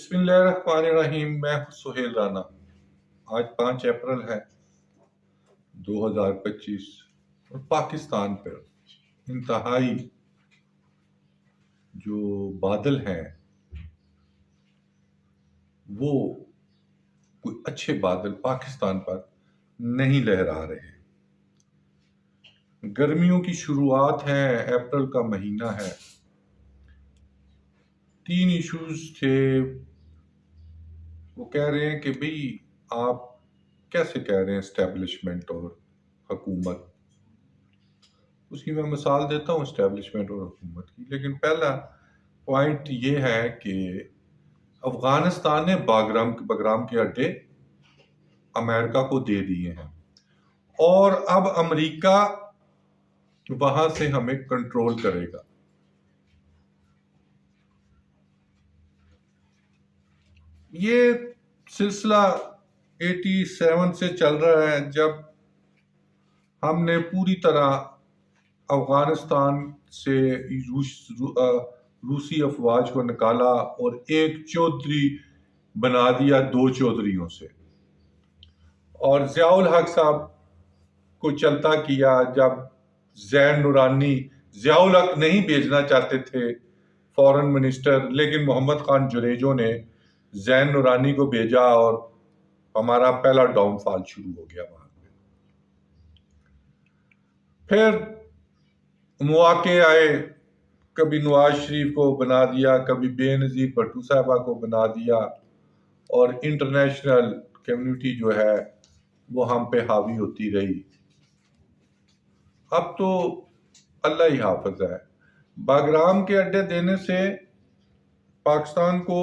बिस्मिल्लाहिर्रहमानिर्रहीम। मैं हूं सुहेल राना। आज 5 अप्रैल है 2025 और पाकिस्तान पर इंतहाई जो बादल हैं वो कोई अच्छे बादल पाकिस्तान पर नहीं लहरा रहे। गर्मियों की शुरुआत है, अप्रैल का महीना है। 3 इश्यूज थे। वो कह रहे हैं कि भाई आप कैसे कह रहे हैं एस्टेब्लिशमेंट और हुकूमत। उसकी मैं मिसाल देता हूँ एस्टेब्लिशमेंट और हुकूमत की। लेकिन पहला पॉइंट ये है कि अफगानिस्तान ने बगराम के अड्डे अमेरिका को दे दिए हैं और अब अमेरिका वहां से हमें कंट्रोल करेगा। ये सिलसिला 87 से चल रहा है, जब हमने पूरी तरह अफगानिस्तान से रूसी अफवाज को निकाला और एक चौधरी बना दिया 2 चौधरियों से, और ज़ियाउल हक साहब को चलता किया। जब ज़ैन नूरानी ज़ियाउल हक नहीं भेजना चाहते थे फॉरेन मिनिस्टर, लेकिन मोहम्मद खान जुनेजो ने ज़ैन नूरानी को भेजा और हमारा पहला डाउनफॉल शुरू हो गया वहां पे। फिर मौके आए, कभी नवाज शरीफ को बना दिया, कभी बेनज़ीर भुट्टो साहबा को बना दिया, और इंटरनेशनल कम्युनिटी जो है वो हम पे हावी होती रही। अब तो अल्लाह ही हाफिज है। बागराम के अड्डे देने से पाकिस्तान को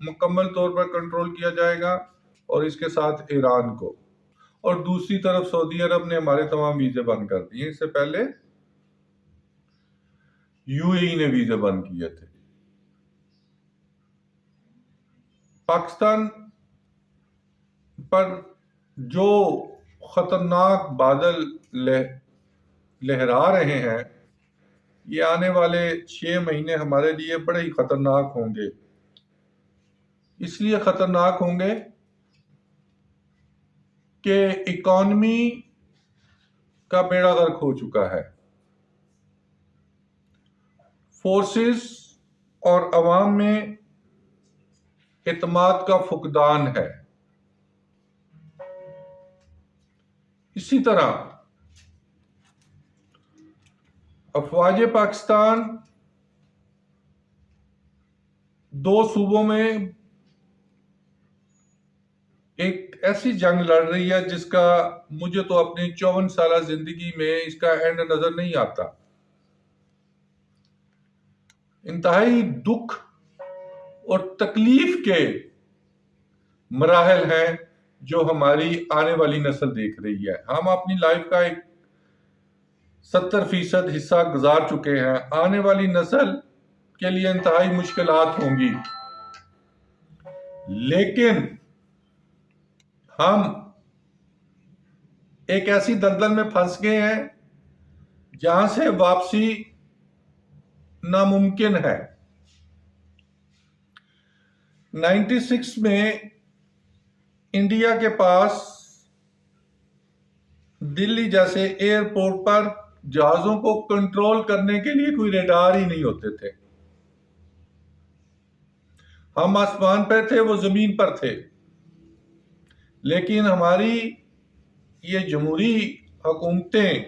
मुकम्मल तौर पर कंट्रोल किया जाएगा और इसके साथ ईरान को, और दूसरी तरफ सऊदी अरब ने हमारे तमाम वीज़े बंद कर दिए। इससे पहले यूएई ने वीज़े बंद किए थे। पाकिस्तान पर जो खतरनाक बादल लहरा रहे हैं, ये आने वाले 6 महीने हमारे लिए बड़े ही खतरनाक होंगे। इसलिए खतरनाक होंगे कि इकॉनमी का बेड़ा गर्क हो चुका है। फोर्सेस और अवाम में एतमाद का फुकदान है। इसी तरह अफवाज पाकिस्तान 2 सूबों में एक ऐसी जंग लड़ रही है जिसका मुझे तो अपनी 54 साल जिंदगी में इसका एंड नजर नहीं आता। इंतहाई दुख और तकलीफ के मराहल हैं जो हमारी आने वाली नस्ल देख रही है। हम अपनी लाइफ का एक 70% हिस्सा गुजार चुके हैं। आने वाली नस्ल के लिए इंतहाई मुश्किलात होंगी, लेकिन हम एक ऐसी दलदल में फंस गए हैं जहां से वापसी नामुमकिन है। 96 में इंडिया के पास दिल्ली जैसे एयरपोर्ट पर जहाजों को कंट्रोल करने के लिए कोई रडार ही नहीं होते थे। हम आसमान पर थे, वो जमीन पर थे। लेकिन हमारी ये जमहूरी हुकूमतें,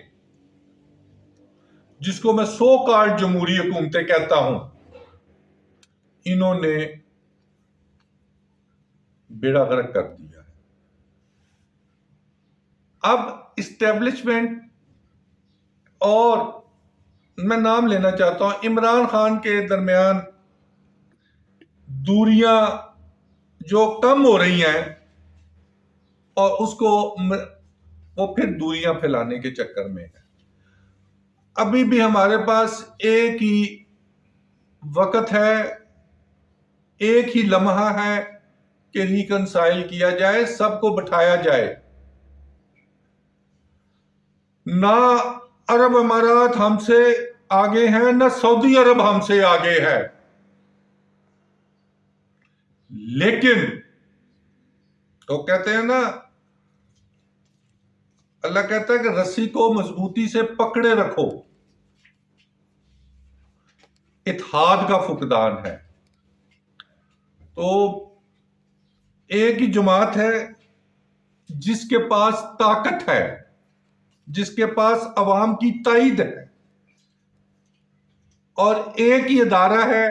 जिसको मैं सो कॉल्ड जमहूरी हुकूमतें कहता हूं, इन्होंने बेड़ा गर्क कर दिया है। अब इस्टेब्लिशमेंट, और मैं नाम लेना चाहता हूं, इमरान खान के दरमियान दूरियां जो कम हो रही हैं, और उसको वो फिर दूरियां फैलाने के चक्कर में है। अभी भी हमारे पास एक ही वक्त है, एक ही लम्हा है कि रिकंसाइल किया जाए, सबको बिठाया जाए। ना अरब अमारात हमसे आगे हैं, ना सऊदी अरब हमसे आगे है। لیکن تو کہتے ہیں نا، اللہ کہتا ہے کہ رسی کو مضبوطی سے پکڑے رکھو، اتحاد کا فقدان ہے۔ تو ایک ہی جماعت ہے جس کے پاس طاقت ہے، جس کے پاس عوام کی تائید ہے، اور ایک ہی ادارہ ہے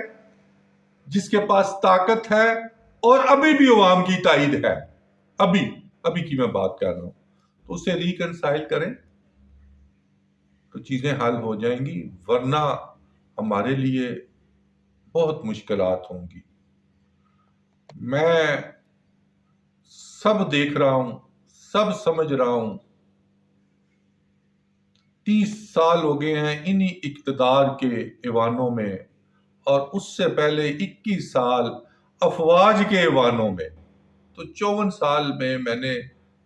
جس کے پاس طاقت ہے اور ابھی بھی عوام کی تائید ہے۔ ابھی کی میں بات کر رہا ہوں، تو اسے ریکنسائل کریں تو چیزیں حل ہو جائیں گی، ورنہ ہمارے لیے بہت مشکلات ہوں گی۔ میں سب دیکھ رہا ہوں، سب سمجھ رہا ہوں، 30 سال ہو گئے ہیں انہی اقتدار کے ایوانوں میں، اور اس سے پہلے 21 سال افواج کے ایوانوں میں۔ تو 54 سال میں نے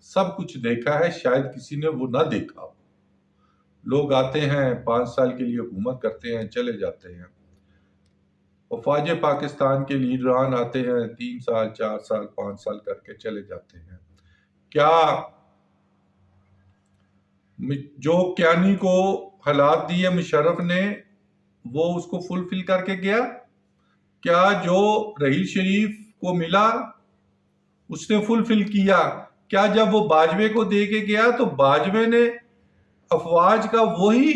سب کچھ دیکھا ہے، شاید کسی نے وہ نہ دیکھا ہو۔ لوگ آتے ہیں 5 سال کے لیے حکومت کرتے ہیں، چلے جاتے ہیں۔ افواج پاکستان کے لیڈران آتے ہیں، 3 سال 4 سال 5 سال کر کے چلے جاتے ہیں۔ کیا جو کیانی کو حالات دیے مشرف نے وہ اس کو فلفل کر کے گیا؟ کیا جو رحیل شریف کو ملا اس نے فلفل کیا؟ کیا جب وہ باجوے کو دے کے گیا تو باجوے نے افواج کا وہی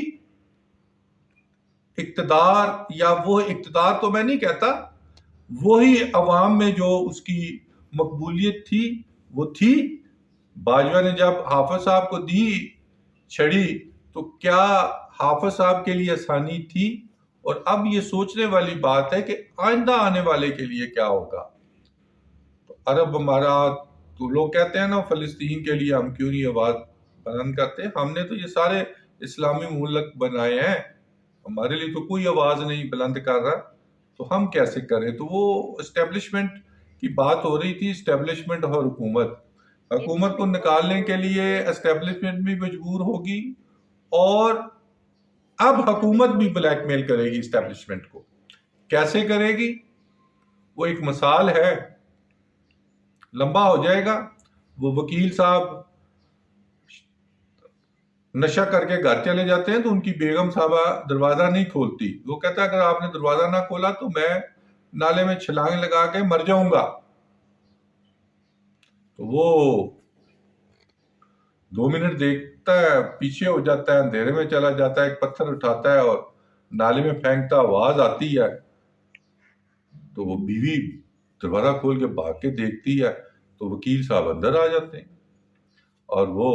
اقتدار، یا وہ اقتدار تو میں نہیں کہتا، وہی عوام میں جو اس کی مقبولیت تھی وہ تھی؟ باجوہ نے جب حافظ صاحب کو دی چھڑی تو کیا حافظ صاحب کے لیے آسانی تھی؟ اور اب یہ سوچنے والی بات ہے کہ آئندہ آنے والے کے لیے کیا ہوگا۔ تو عرب امارات، تو لوگ کہتے ہیں نا فلسطین کے لیے ہم کیوں نہیں آواز بلند کرتے؟ ہم نے تو یہ سارے اسلامی ملک بنائے ہیں، ہمارے لیے تو کوئی آواز نہیں بلند کر رہا، تو ہم کیسے کریں؟ تو وہ اسٹیبلشمنٹ کی بات ہو رہی تھی، اسٹیبلشمنٹ اور حکومت کو نکالنے کے لیے اسٹیبلشمنٹ بھی مجبور ہوگی، اور اب حکومت بھی بلیک میل کرے گی اسٹیبلشمنٹ کو۔ کیسے کرے گی؟ وہ ایک مثال ہے، لمبا ہو جائے گا۔ وہ وکیل صاحب نشہ کر کے گھر چلے جاتے ہیں تو ان کی بیگم صاحبہ دروازہ نہیں کھولتی، وہ کہتا ہے اگر آپ نے دروازہ نہ کھولا تو میں نالے میں چھلانگ لگا کے مر جاؤں گا۔ تو وہ 2 منٹ دیکھتا ہے، پیچھے ہو جاتا ہے، اندھیرے میں چلا جاتا ہے، ایک پتھر اٹھاتا ہے اور نالے میں پھینکتا، آواز آتی ہے تو وہ بیوی دروازہ کھول کے بھاگ کے دیکھتی ہے تو وکیل صاحب اندر آ جاتے ہیں، اور وہ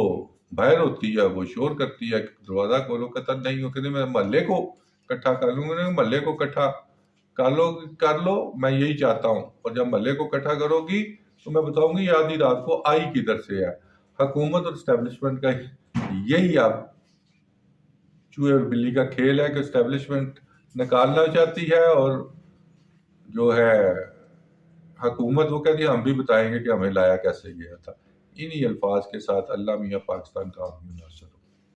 باہر ہوتی ہے، وہ شور کرتی ہے کہ دروازہ کھولو، کہتا نہیں، وہ کہتے میں محلے کو اکٹھا کر لوں گا۔ محلے کو اکٹھا کر لو، میں یہی چاہتا ہوں، اور جب محلے کو اکٹھا کرو گی تو میں بتاؤں گی آدھی رات کو آئی کدھر سے ہے۔ حکومت اور اسٹیبلشمنٹ کا یہی اب چوہے اور بلی کا کھیل ہے کہ اسٹیبلشمنٹ نکالنا چاہتی ہے، اور جو ہے حکومت وہ کہتی ہے ہم بھی بتائیں گے کہ ہمیں لایا کیسے گیا تھا۔ انہی الفاظ کے ساتھ اللہ میاں پاکستان کا حامی و ناصر۔